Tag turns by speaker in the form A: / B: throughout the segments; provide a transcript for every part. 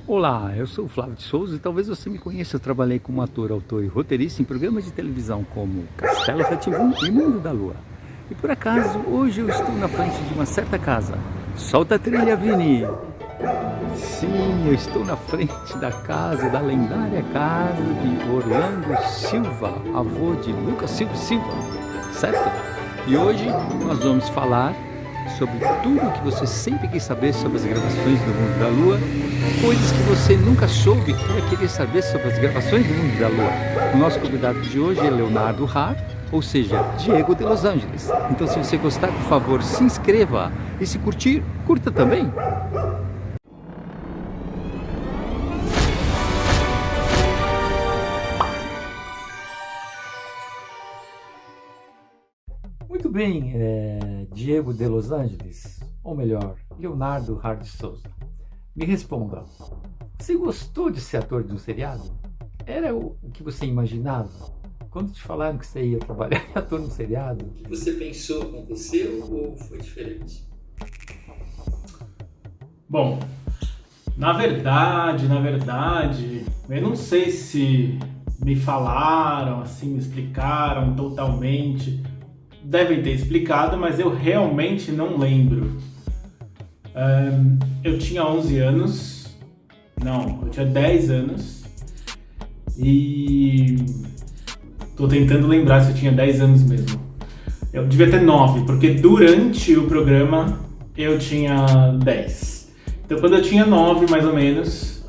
A: Olá, eu sou o Flávio de Souza e talvez você me conheça. Eu trabalhei como ator, autor e roteirista em programas de televisão como Castelo Rá-Tim-Bum e Mundo da Lua. E por acaso, hoje eu estou na frente de uma certa casa. Solta a trilha, Vini! Sim, eu estou na frente da casa, da lendária casa de Orlando Silva, avô de Lucas Silva, certo? E hoje nós vamos falar sobre tudo o que você sempre quis saber sobre as gravações do Mundo da Lua, coisas que você nunca soube que ia querer saber sobre as gravações do Mundo da Lua. O nosso convidado de hoje é Leonardo Rá, ou seja, Diego de Los Angeles. Então, se você gostar, por favor, se inscreva e se curtir, curta também. Muito bem, Diego de Los Angeles, ou melhor, Leonardo Rá de Souza. Me responda, você gostou de ser ator de um seriado? Era o que você imaginava? Quando te falaram que você ia trabalhar em ator num seriado?
B: O que você pensou aconteceu ou foi diferente?
C: Bom, na verdade, eu não sei se me falaram, assim, me explicaram totalmente. Devem ter explicado, mas eu realmente não lembro. Eu tinha 11 anos, não, eu tinha 10 anos e tô tentando lembrar se eu tinha 10 anos mesmo. Eu devia ter 9, porque durante o programa eu tinha 10. Então quando eu tinha 9, mais ou menos,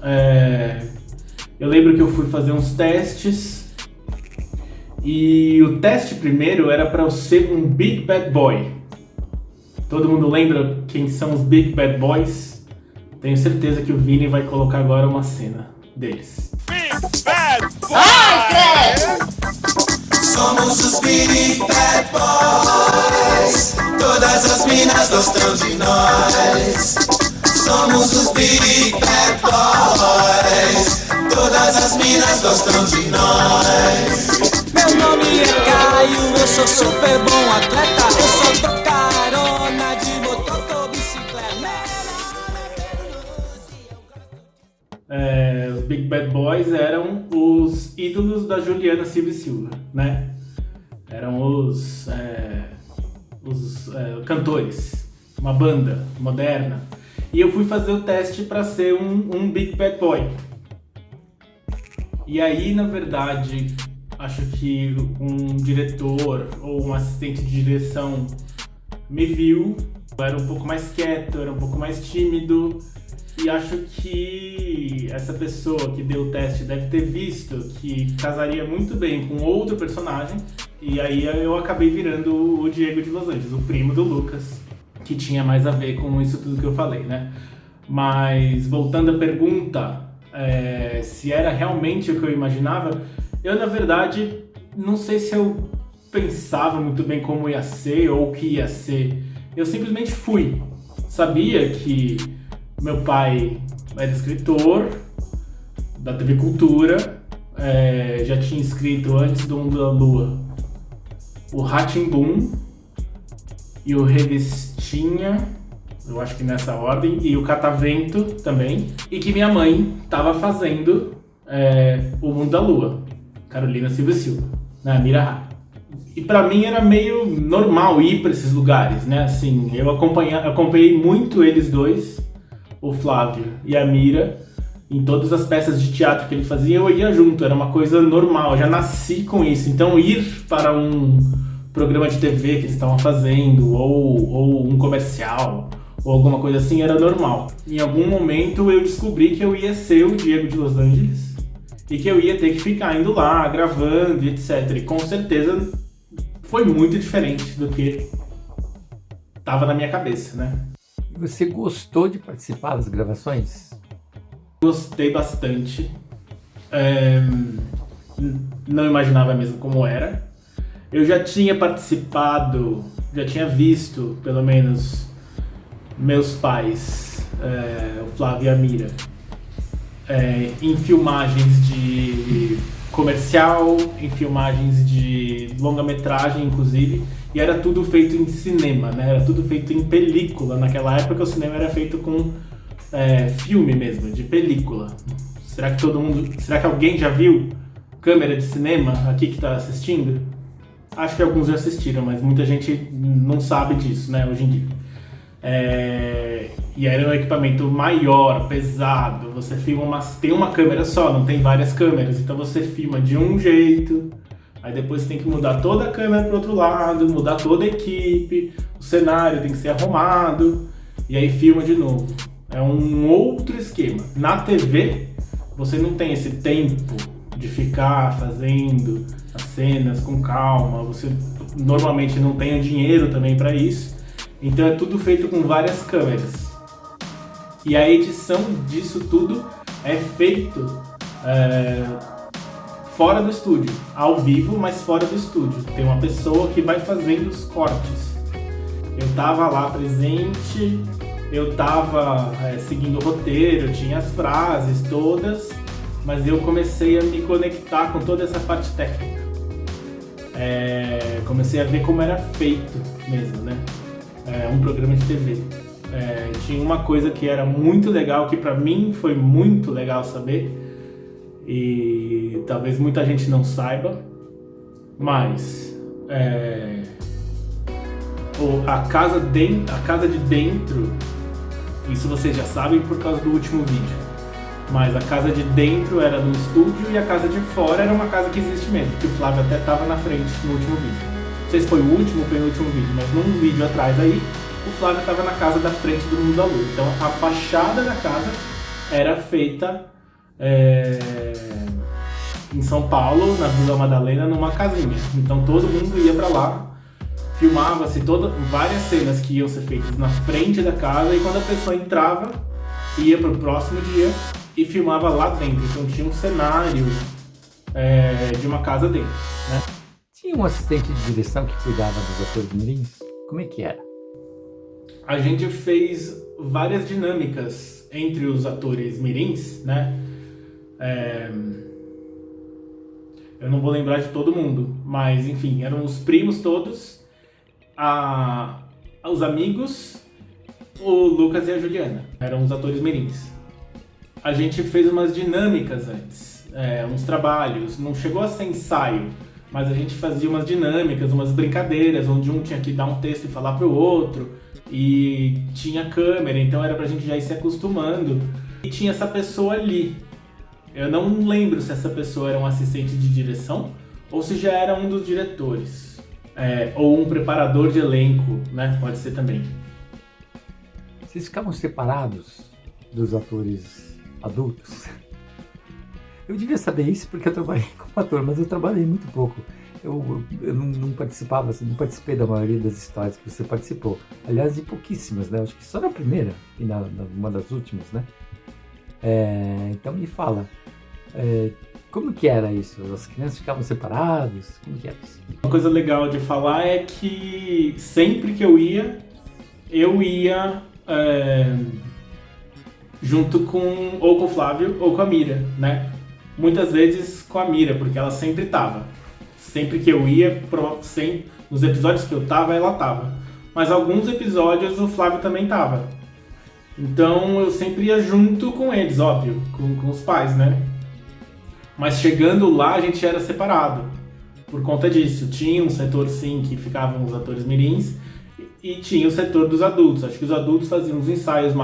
C: eu lembro que eu fui fazer uns testes. E o teste primeiro era para eu ser um Big Bad Boy. Todo mundo lembra quem são os Big Bad Boys? Tenho certeza que o Vini vai colocar agora uma cena deles.
D: Big Bad Boys! Ai, somos os Big Bad Boys. Todas as minas gostam de nós. Somos os Big Bad Boys. Todas as minas gostam de nós.
E: Meu nome é Caio, eu sou super bom atleta. Eu só dou carona de motor ou bicicleta.
C: Os Big Bad Boys eram os ídolos da Juliana Silva, né? Eram os cantores, uma banda moderna. E eu fui fazer o teste para ser um Big Bad Boy. E aí, na verdade, acho que um diretor ou um assistente de direção me viu. Eu era um pouco mais quieto, era um pouco mais tímido. E acho que essa pessoa que deu o teste deve ter visto que casaria muito bem com outro personagem. E aí eu acabei virando o Diego de Los Angeles, o primo do Lucas, que tinha mais a ver com isso tudo que eu falei, né? Mas voltando à pergunta, se era realmente o que eu imaginava, eu na verdade não sei se eu pensava muito bem como ia ser ou o que ia ser. Eu simplesmente fui. Sabia que meu pai era escritor da TV Cultura, já tinha escrito antes do Mundo da Lua o Rá-Tim-Bum e o Revistinha, eu acho que nessa ordem, e o Catavento também, e que minha mãe estava fazendo o Mundo da Lua, Carolina Silva, na Mira Rá. E pra mim era meio normal ir para esses lugares, né? Assim, eu acompanhei muito eles dois, o Flávio e a Mira, em todas as peças de teatro que ele fazia, eu ia junto, era uma coisa normal, eu já nasci com isso. Então ir para um programa de TV que eles estavam fazendo, ou um comercial, ou alguma coisa assim, era normal. Em algum momento eu descobri que eu ia ser o Diego de Los Angeles e que eu ia ter que ficar indo lá, gravando, etc. E com certeza foi muito diferente do que estava na minha cabeça, né?
A: E você gostou de participar das gravações?
C: Gostei bastante. Não imaginava mesmo como era. Eu já tinha participado, já tinha visto, pelo menos, meus pais, o Flávio e a Mira, em filmagens de comercial, em filmagens de longa-metragem, inclusive, e era tudo feito em cinema, né? Era tudo feito em película. Naquela época o cinema era feito com filme mesmo, de película. Será que alguém já viu câmera de cinema aqui que está assistindo? Acho que alguns já assistiram, mas muita gente não sabe disso, né, hoje em dia. E era um equipamento maior, pesado, você filma tem uma câmera só, não tem várias câmeras, então você filma de um jeito, aí depois você tem que mudar toda a câmera para o outro lado, mudar toda a equipe, o cenário tem que ser arrumado, e aí filma de novo. É um outro esquema. Na TV, você não tem esse tempo de ficar fazendo as cenas com calma, você normalmente não tem o dinheiro também para isso, então é tudo feito com várias câmeras. E a edição disso tudo é feito fora do estúdio, ao vivo, mas fora do estúdio. Tem uma pessoa que vai fazendo os cortes. Eu tava lá presente, eu tava seguindo o roteiro, tinha as frases todas, mas eu comecei a me conectar com toda essa parte técnica. Comecei a ver como era feito mesmo, né? Um programa de TV. Tinha uma coisa que era muito legal, que pra mim foi muito legal saber, e talvez muita gente não saiba, mas a casa de dentro, isso vocês já sabem por causa do último vídeo, mas a casa de dentro era no estúdio e a casa de fora era uma casa que existe mesmo, que o Flávio até estava na frente no último vídeo. Não sei se foi o último ou penúltimo vídeo, mas num vídeo atrás aí, o Flávio estava na casa da frente do Mundo da Lua. Então a fachada da casa era feita em São Paulo, na Vila Madalena, numa casinha. Então todo mundo ia para lá, filmava-se várias cenas que iam ser feitas na frente da casa, e quando a pessoa entrava, ia para o próximo dia e filmava lá dentro. Então tinha um cenário de uma casa dentro, né?
A: Tinha um assistente de direção que cuidava dos atores mirins? Como é que era?
C: A gente fez várias dinâmicas entre os atores mirins, né? Eu não vou lembrar de todo mundo, mas enfim, eram os primos todos, os amigos, o Lucas e a Juliana, eram os atores mirins. A gente fez umas dinâmicas antes, uns trabalhos, não chegou a ser ensaio, mas a gente fazia umas dinâmicas, umas brincadeiras, onde um tinha que dar um texto e falar pro outro, e tinha câmera, então era pra gente já ir se acostumando. E tinha essa pessoa ali. Eu não lembro se essa pessoa era um assistente de direção ou se já era um dos diretores. Ou um preparador de elenco, né? Pode ser também.
A: Vocês ficavam separados dos atores adultos? Eu devia saber isso porque eu trabalhei como ator, mas eu trabalhei muito pouco. Eu não participava, não participei da maioria das histórias que você participou. Aliás, de pouquíssimas, né? Acho que só na primeira e uma das últimas, né? Então me fala, como que era isso? As crianças ficavam separadas? Como que era isso?
C: Uma coisa legal de falar é que sempre que eu ia junto ou com o Flávio ou com a Mira, né? Muitas vezes com a Mira, porque ela sempre estava. Sempre que eu ia, nos episódios que eu tava, ela tava. Mas alguns episódios o Flávio também tava. Então eu sempre ia junto com eles, óbvio, com os pais, né? Mas chegando lá a gente era separado. Por conta disso, tinha um setor sim que ficavam os atores mirins e tinha o setor dos adultos. Acho que os adultos faziam uns ensaios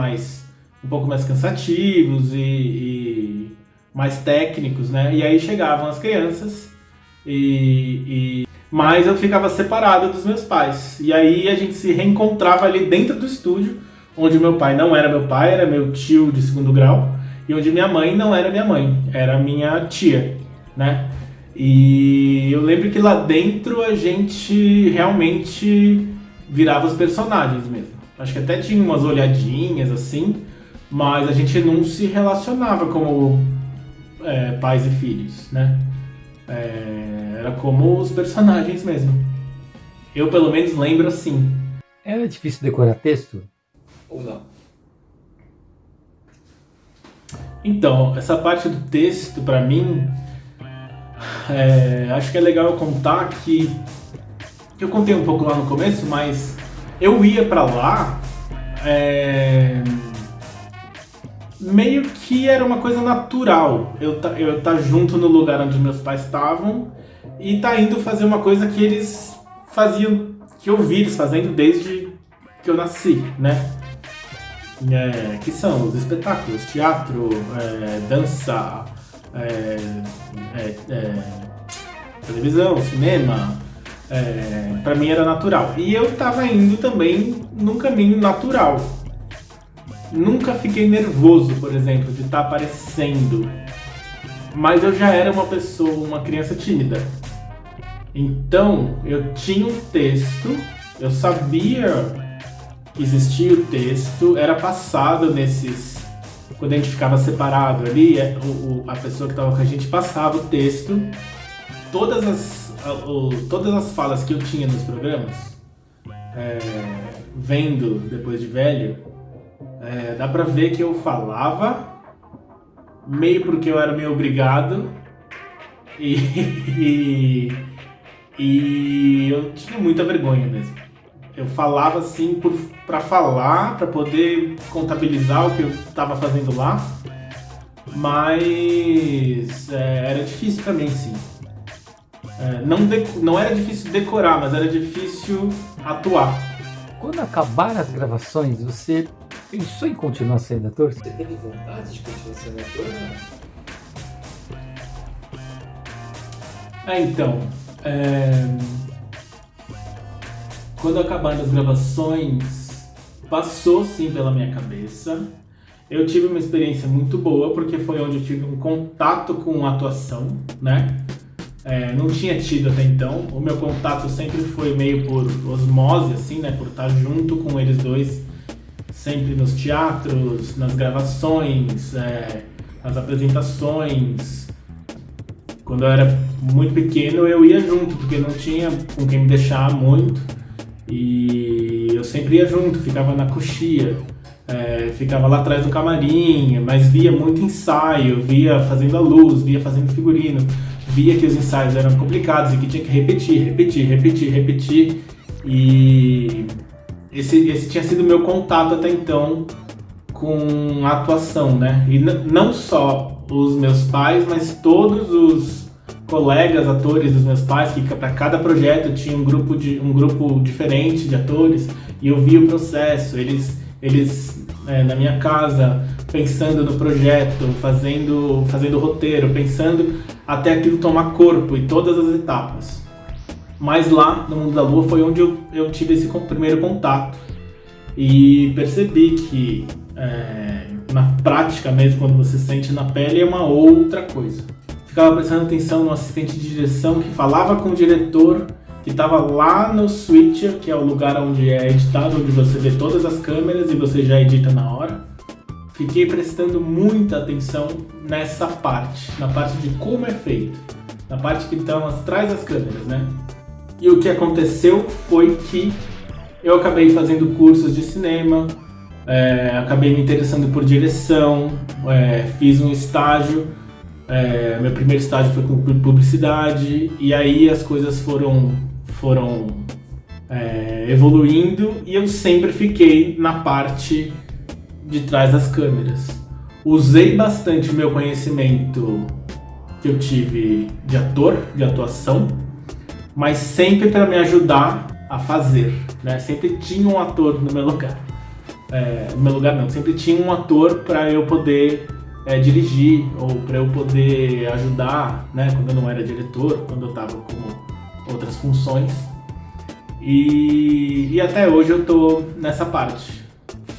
C: um pouco mais cansativos e mais técnicos, né? E aí chegavam as crianças mas eu ficava separado dos meus pais. E aí a gente se reencontrava ali dentro do estúdio, onde meu pai não era meu pai, era meu tio de segundo grau, e onde minha mãe não era minha mãe, era minha tia, né? E eu lembro que lá dentro a gente realmente virava os personagens mesmo. Acho que até tinha umas olhadinhas assim, mas a gente não se relacionava como pais e filhos, né? Era como os personagens mesmo. Eu pelo menos lembro assim.
A: Era difícil decorar texto?
B: Ou não?
C: Então, essa parte do texto pra mim, acho que é legal eu contar que eu contei um pouco lá no começo, mas eu ia pra lá meio que era uma coisa natural. Eu tá junto no lugar onde meus pais estavam e tá indo fazer uma coisa que eles faziam, que eu vi eles fazendo desde que eu nasci, né? Que são os espetáculos, teatro, dança, televisão, cinema. Pra mim era natural. E eu tava indo também num caminho natural. Nunca fiquei nervoso, por exemplo, de estar aparecendo. Mas eu já era uma criança tímida. Então, eu tinha um texto, eu sabia que existia o texto, era passado nesses... Quando a gente ficava separado ali, a pessoa que estava com a gente passava o texto. Todas as falas que eu tinha nos programas, vendo depois de velho, dá pra ver que eu falava, meio porque eu era meio obrigado, e eu tinha muita vergonha mesmo. Eu falava assim pra falar, pra poder contabilizar o que eu tava fazendo lá, mas era difícil pra mim, sim. Não era difícil decorar, mas era difícil atuar.
A: Quando acabaram as gravações, você pensou em continuar sendo ator?
B: Você teve vontade de continuar sendo ator, né?
C: Então, quando acabaram as gravações, passou sim pela minha cabeça. Eu tive uma experiência muito boa, porque foi onde eu tive um contato com atuação, né? Não tinha tido até então. O meu contato sempre foi meio por osmose, assim, né? Por estar junto com eles dois, sempre nos teatros, nas gravações, nas apresentações. Quando eu era muito pequeno, eu ia junto, porque não tinha com quem me deixar muito. E eu sempre ia junto, ficava na coxia, ficava lá atrás do camarim, mas via muito ensaio, via fazendo a luz, via fazendo figurino. Via que os ensaios eram complicados e que tinha que repetir. E esse tinha sido o meu contato até então com a atuação, né? E não só os meus pais, mas todos os colegas atores dos meus pais, que para cada projeto tinha um grupo diferente de atores, e eu via o processo, eles na minha casa, pensando no projeto, fazendo o roteiro, pensando até aquilo tomar corpo e todas as etapas. Mas lá, no Mundo da Lua, foi onde eu tive esse primeiro contato e percebi que na prática mesmo, quando você sente na pele, é uma outra coisa. Ficava prestando atenção no assistente de direção que falava com o diretor, que estava lá no switcher, que é o lugar onde é editado, onde você vê todas as câmeras e você já edita na hora. Fiquei prestando muita atenção nessa parte, na parte de como é feito, na parte que estão atrás das câmeras, né? E o que aconteceu foi que eu acabei fazendo cursos de cinema, acabei me interessando por direção, fiz um estágio, meu primeiro estágio foi com publicidade, e aí as coisas foram evoluindo e eu sempre fiquei na parte de trás das câmeras. Usei bastante o meu conhecimento que eu tive de ator, de atuação, mas sempre para me ajudar a fazer, né? Sempre tinha um ator no meu lugar. No meu lugar não, sempre tinha um ator para eu poder dirigir ou para eu poder ajudar, né? Quando eu não era diretor, quando eu estava com outras funções. E até hoje eu tô nessa parte,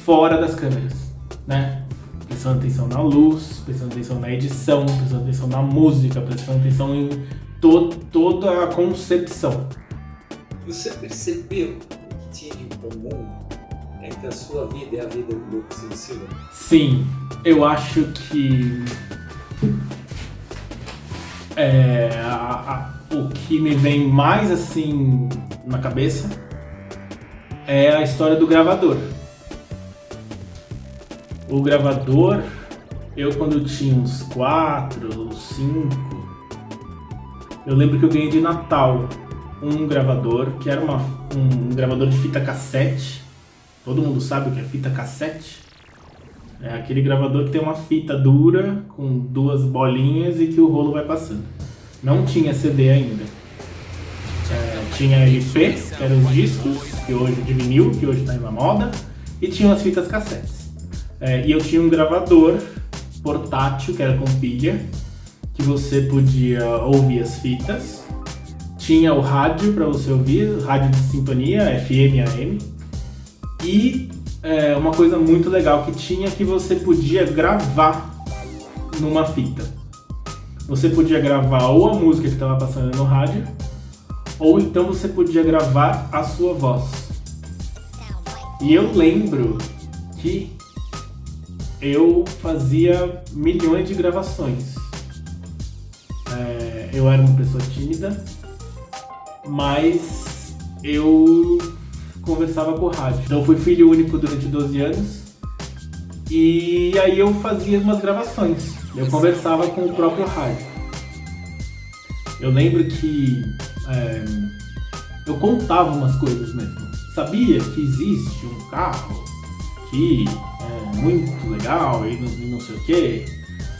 C: fora das câmeras, né? Prestando atenção na luz, prestando atenção na edição, prestando atenção na música, prestando atenção em toda a concepção.
B: Você percebeu o que tinha de comum entre a sua vida e a vida do Lucas Silva?
C: Sim, eu acho que o que me vem mais assim na cabeça é a história do gravador. O gravador, eu quando tinha uns 4, 5, eu lembro que eu ganhei de Natal um gravador, que era um gravador de fita cassete. Todo mundo sabe o que é fita cassete? É aquele gravador que tem uma fita dura com 2 bolinhas e que o rolo vai passando. Não tinha CD ainda. Tinha LP, que eram os discos, que hoje de vinil, que hoje está na moda, e tinha as fitas cassetes. E eu tinha um gravador portátil, que era com pilha, que você podia ouvir as fitas. Tinha o rádio para você ouvir, rádio de sintonia, FM, AM. E uma coisa muito legal que tinha, que você podia gravar numa fita. Você podia gravar ou a música que estava passando no rádio, ou então você podia gravar a sua voz. E eu lembro que eu fazia milhões de gravações. Eu era uma pessoa tímida, mas eu conversava com o rádio. Então eu fui filho único durante 12 anos e aí eu fazia umas gravações. Eu conversava com o próprio rádio. Eu lembro que eu contava umas coisas mesmo. Sabia que existe um carro que é muito legal e não sei o que.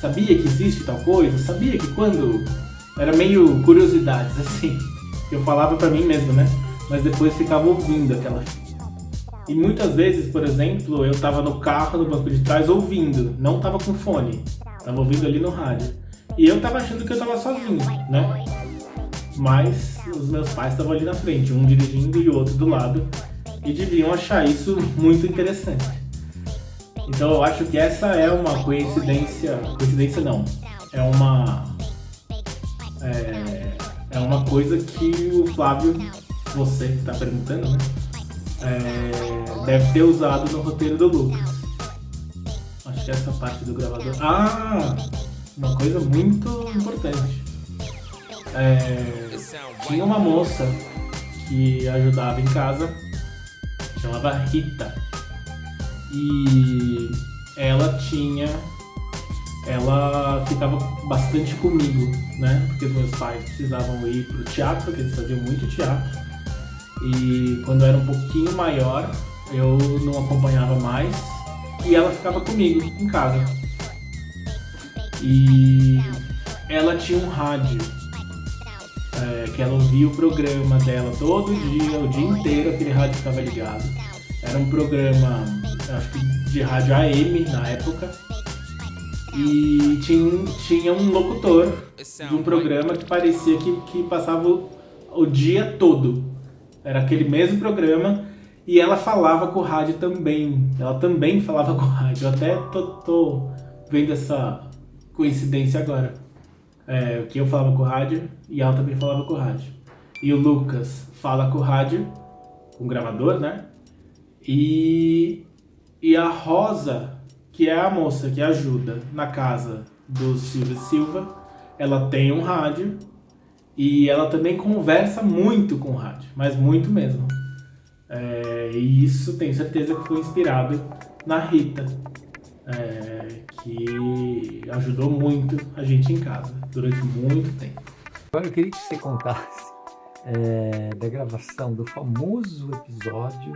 C: Sabia que existe tal coisa. Sabia que quando... Era meio curiosidades, assim. Eu falava pra mim mesmo, né? Mas depois ficava ouvindo aquela fita. E muitas vezes, por exemplo, eu tava no carro, no banco de trás, ouvindo. Não tava com fone. Tava ouvindo ali no rádio. E eu tava achando que eu tava sozinho, né? Mas os meus pais estavam ali na frente, um dirigindo e o outro do lado. E deviam achar isso muito interessante. Então eu acho que essa é uma coincidência... Coincidência não. É uma coisa que o Flávio, você que está perguntando, né, deve ter usado no roteiro do Lucas. Acho que essa parte do gravador... uma coisa muito importante. Tinha uma moça que ajudava em casa, chamava Rita. E ela ficava bastante comigo, né? Porque meus pais precisavam ir pro teatro, porque eles faziam muito teatro. E quando eu era um pouquinho maior, eu não acompanhava mais. E ela ficava comigo em casa. E ela tinha um rádio, que ela ouvia o programa dela todo dia, o dia inteiro aquele rádio ficava ligado. Era um programa, acho que de rádio AM na época. E tinha um locutor de um programa que parecia que passava o dia todo. Era aquele mesmo programa e ela falava com o rádio também. Ela também falava com o rádio. Eu até tô vendo essa coincidência agora. Que eu falava com o rádio e ela também falava com o rádio. E o Lucas fala com o rádio, com o gravador, né? E a Rosa, que é a moça que ajuda na casa do Silvio Silva, ela tem um rádio e ela também conversa muito com o rádio, mas muito mesmo. E isso tenho certeza que foi inspirado na Rita, que ajudou muito a gente em casa durante muito tempo.
A: Agora eu queria que você contasse da gravação do famoso episódio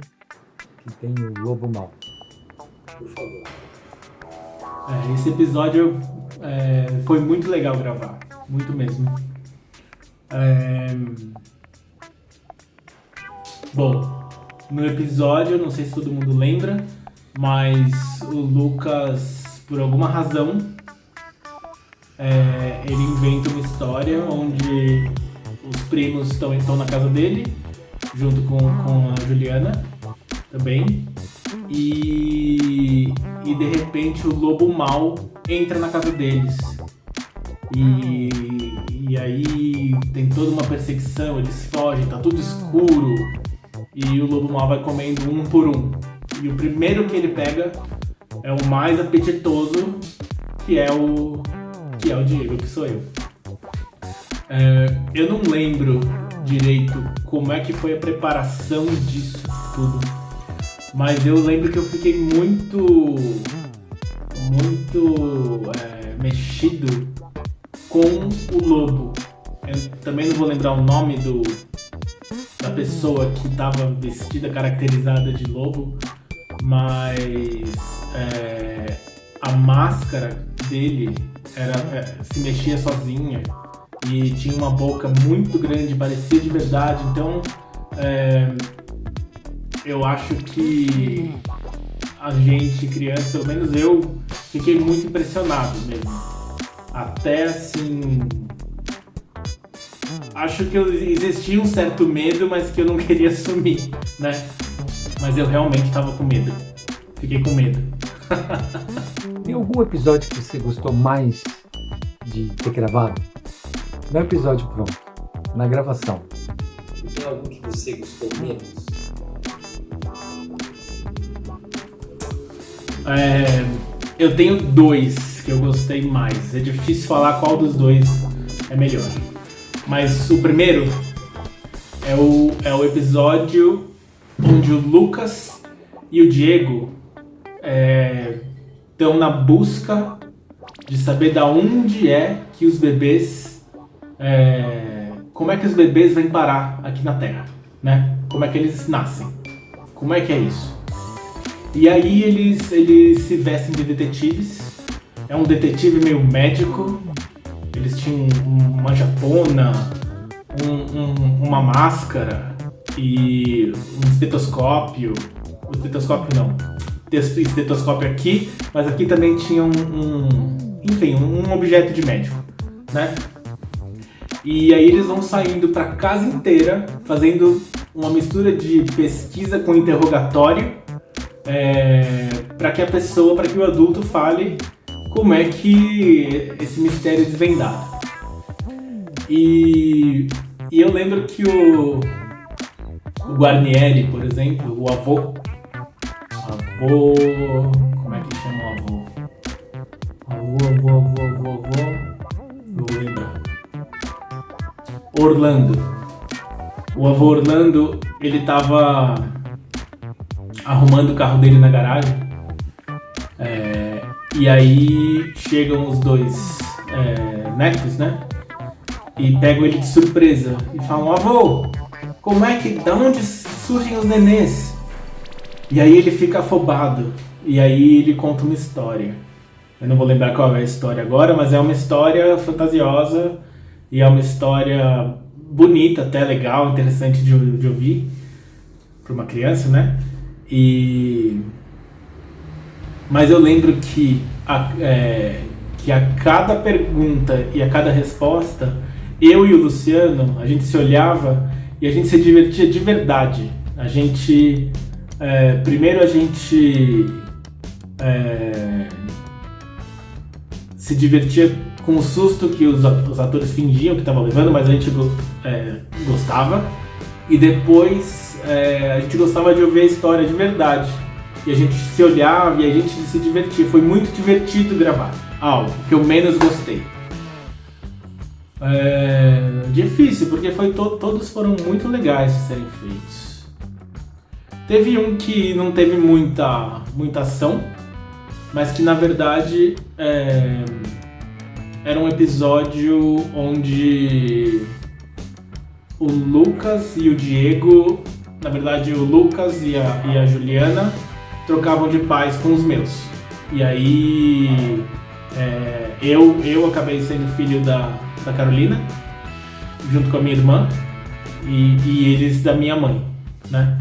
A: que tem o Lobo Mau.
B: Por favor.
C: Esse episódio foi muito legal gravar, muito mesmo. Bom, no episódio, não sei se todo mundo lembra, mas o Lucas, por alguma razão, ele inventa uma história onde os primos estão na casa dele, junto com a Juliana também. E de repente o Lobo Mau entra na casa deles. E aí tem toda uma perseguição, eles fogem, tá tudo escuro. E o Lobo Mau vai comendo um por um. E o primeiro que ele pega é o mais apetitoso, que é o Diego, que sou eu. Eu não lembro direito como é que foi a preparação disso tudo. Mas eu lembro que eu fiquei muito mexido com o lobo. Eu também não vou lembrar o nome da pessoa que estava vestida, caracterizada de lobo, mas a máscara dele se mexia sozinha e tinha uma boca muito grande, parecia de verdade. Então, eu acho que a gente, criança, pelo menos eu, fiquei muito impressionado mesmo. Até assim... Acho que existia um certo medo, mas que eu não queria assumir, né? Mas eu realmente estava com medo. Fiquei com medo.
A: Tem algum episódio que você gostou mais de ter gravado? Não é episódio pronto, na gravação.
B: E tem algum que você gostou menos?
C: Eu tenho 2 que eu gostei mais. É difícil falar qual dos 2 é melhor. Mas o primeiro é o episódio onde o Lucas e o Diego estão na busca de saber da onde é que os bebês... como é que os bebês vêm parar aqui na Terra, né? Como é que eles nascem? Como é que é isso? E aí eles se vestem de detetives. É um detetive meio médico. Eles tinham uma japona, uma máscara e um estetoscópio. O estetoscópio não. Estetoscópio aqui, mas aqui também tinha um objeto de médico, né? E aí eles vão saindo para casa inteira, fazendo uma mistura de pesquisa com interrogatório, para que o adulto fale como é que esse mistério é desvendado. E eu lembro que o Guarnieri, por exemplo, o avô, como é que chama o avô? Não lembro. Orlando. O avô Orlando, ele tava arrumando o carro dele na garagem. E aí chegam os 2 netos, né? E pegam ele de surpresa e falam: avô, da onde surgem os nenês? E aí ele fica afobado. E aí ele conta uma história. Eu não vou lembrar qual é a história agora, mas é uma história fantasiosa e é uma história bonita, até legal, interessante de ouvir para uma criança, né? Mas eu lembro que a cada pergunta e a cada resposta, eu e o Luciano, a gente se olhava e a gente se divertia de verdade. A gente... primeiro a gente se divertia com o susto que os atores fingiam que estavam levando, mas a gente gostava. E depois a gente gostava de ouvir a história de verdade. E a gente se olhava e a gente se divertia. Foi muito divertido gravar. Algo que eu menos gostei. Difícil, porque todos foram muito legais de serem feitos. Teve um que não teve muita ação, mas que na verdade era um episódio onde o Lucas e o Diego, na verdade o Lucas e a Juliana, trocavam de pais com os meus. E aí eu acabei sendo filho da Carolina, junto com a minha irmã, e eles da minha mãe, né?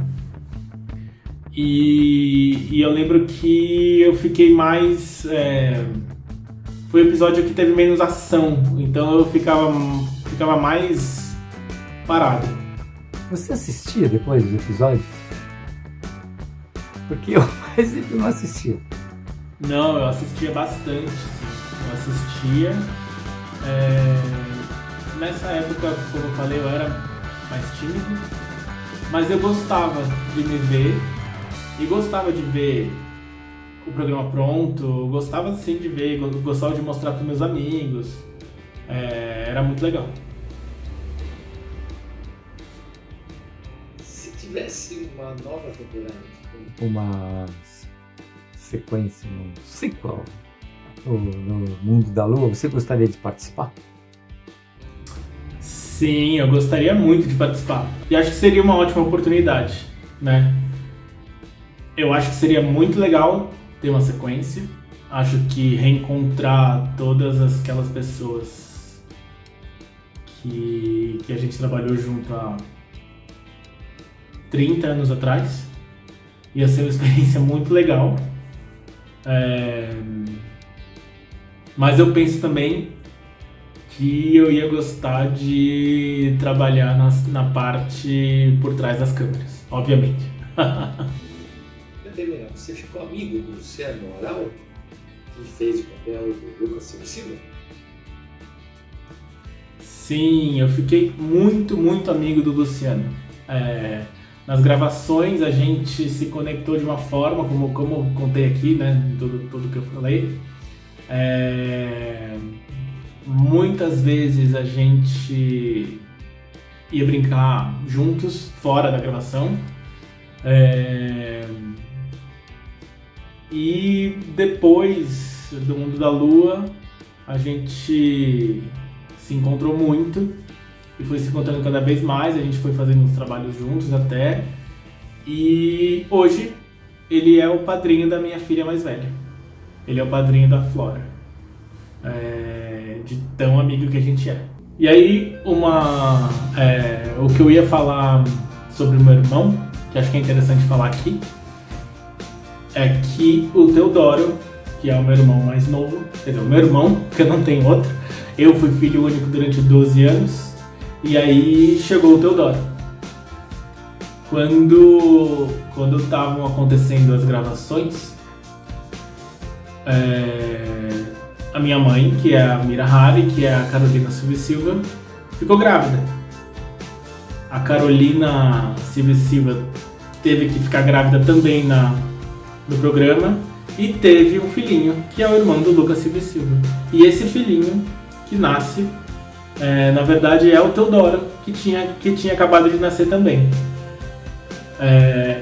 C: E eu lembro que eu fiquei mais... foi o episódio que teve menos ação, então eu ficava mais parado.
A: Você assistia depois dos episódios? Porque eu não assistia.
C: Não, eu assistia bastante. Eu assistia. Nessa época, como eu falei, eu era mais tímido, mas eu gostava de me ver e gostava de ver o programa pronto, gostava sim de ver, gostava de mostrar para meus amigos, era muito legal.
B: Se tivesse uma nova temporada,
A: uma sequência, um sequel no Mundo da Lua, você gostaria de participar?
C: Sim, eu gostaria muito de participar. E acho que seria uma ótima oportunidade, né? Eu acho que seria muito legal ter uma sequência. acho que reencontrar todas aquelas pessoas que a gente trabalhou junto há 30 anos atrás ia ser uma experiência muito legal. Mas eu penso também que eu ia gostar de trabalhar na parte por trás das câmeras, obviamente.
B: Você ficou amigo do Luciano Amaral, que fez o papel do Lucas Silva?
C: Sim, eu fiquei muito, muito amigo do Luciano. Nas gravações a gente se conectou de uma forma, como eu contei aqui, né, tudo que eu falei. Muitas vezes a gente ia brincar juntos, fora da gravação. E depois do Mundo da Lua, a gente se encontrou muito e foi se encontrando cada vez mais, a gente foi fazendo uns trabalhos juntos até. E hoje ele é o padrinho da minha filha mais velha. Ele é o padrinho da Flora. De tão amigo que a gente é. E aí, o que eu ia falar sobre o meu irmão, que acho que é interessante falar aqui, é que o Teodoro, que é o meu irmão mais novo, quer dizer, o meu irmão, porque eu não tenho outro, eu fui filho único durante 12 anos, e aí chegou o Teodoro. Quando estavam acontecendo as gravações, a minha mãe, que é a Mira Hari, que é a Carolina Silva, ficou grávida. A Carolina Silva teve que ficar grávida também no programa e teve um filhinho, que é o irmão do Lucas Silva. E esse filhinho que nasce, na verdade é o Teodoro, que tinha acabado de nascer também.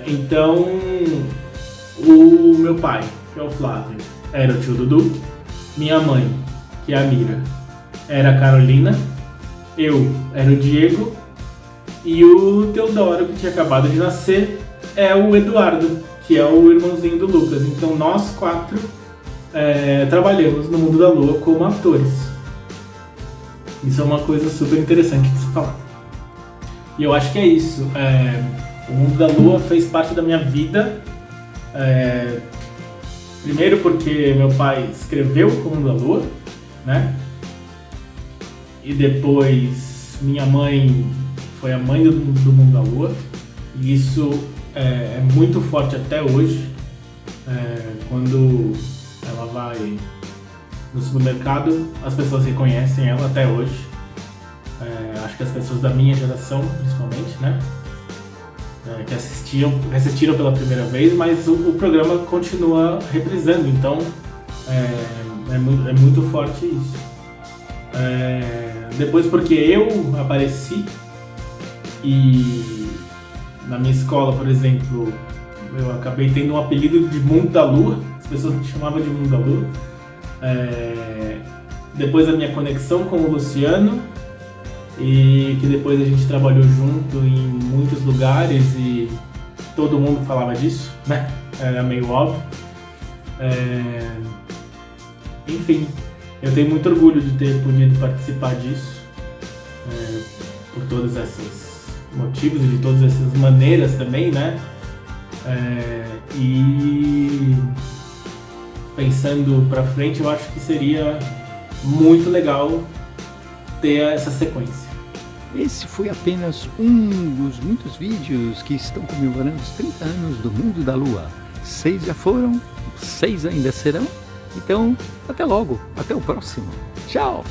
C: Então, o meu pai, que é o Flávio, era o tio Dudu. Minha mãe, que é a Mira, era a Carolina. Eu era o Diego. E o Teodoro, que tinha acabado de nascer, é o Eduardo, que é o irmãozinho do Lucas. Então nós 4 trabalhamos no Mundo da Lua como atores. Isso é uma coisa super interessante de se falar. E eu acho que é isso. O Mundo da Lua fez parte da minha vida. Primeiro porque meu pai escreveu o Mundo da Lua, né? E depois minha mãe foi a mãe do Mundo da Lua. E isso é muito forte até hoje. Quando ela vai no supermercado, as pessoas reconhecem ela até hoje. Acho que as pessoas da minha geração, principalmente, né? Que assistiram pela primeira vez, mas o programa continua reprisando, então é muito forte isso. Depois porque eu apareci e na minha escola, por exemplo, eu acabei tendo um apelido de Mundo da Lua, as pessoas me chamavam de Mundo da Lua. Depois da minha conexão com o Luciano, e que depois a gente trabalhou junto em muitos lugares e todo mundo falava disso, né? Era meio óbvio. Enfim, eu tenho muito orgulho de ter podido participar disso, por todos esses motivos e de todas essas maneiras também, né? E pensando pra frente, eu acho que seria muito legal ter essa sequência.
A: Esse foi apenas um dos muitos vídeos que estão comemorando os 30 anos do Mundo da Lua. 6 já foram, 6 ainda serão. Então, até logo, até o próximo. Tchau!